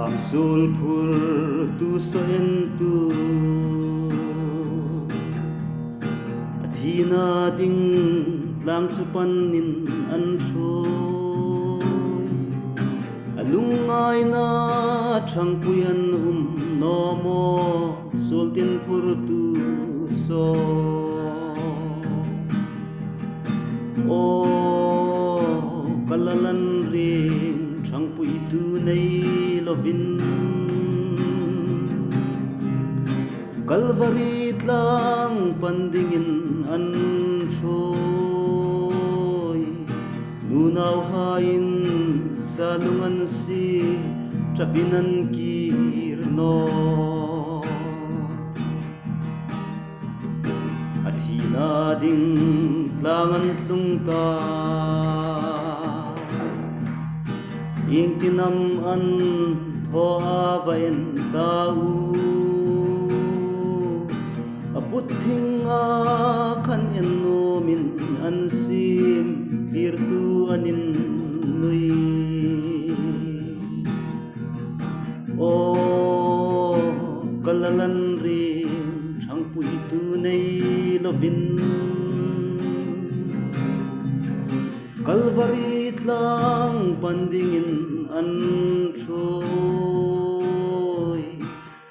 Beram Suol Phurtu tu Athina ding tlang supanin an soy Alungay na changpuyan nomo Sultin Phurtu so O kalalan ring changpui tu nei lovin Kalvari tlang pandingin an soy Nunaw hain salungan si chapinan kirno At hinading tlangan tlungta Ing tinaman ho abain tau Aputing akan enumin ansim Tirtu anin nui O kalalan rin Changpui tunay lovin Kalvarit lang pandingin an soy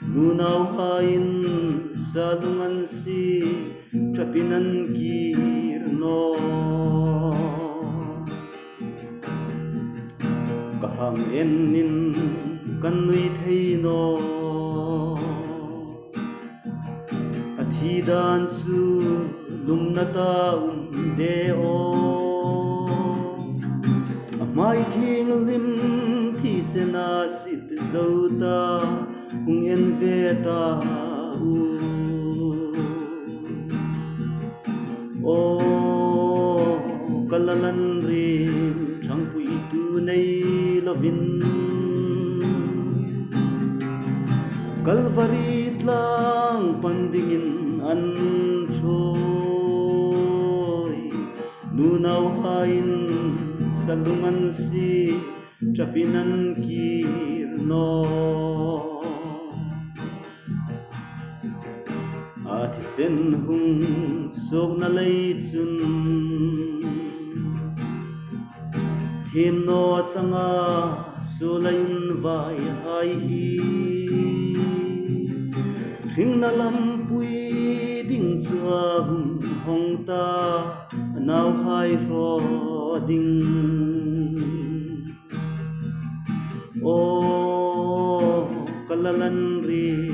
Nunaw hain salungan si chapinan kirno Kahang enin kanuy theino At hidan su lumnataum deo Mai thing lim thi sena sip zauta hung en veta u O kalalan rin changpui tu nei lovin Kalvarit lang pandingin an soy Nunaw hain salungan si chapinan kirno At sen hung sok na leitsun Himno at sanga sulayin vai hai hi Ring na lampuy ding chua hung hong ta Now hai ro ding O kalalan rin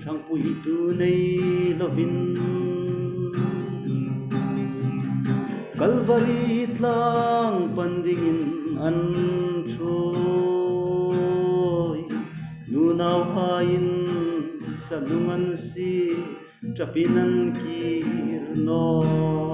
changpui tunay lovin Kalvarit lang pandingin an soy Nunaw hain salungan si chapinan kirno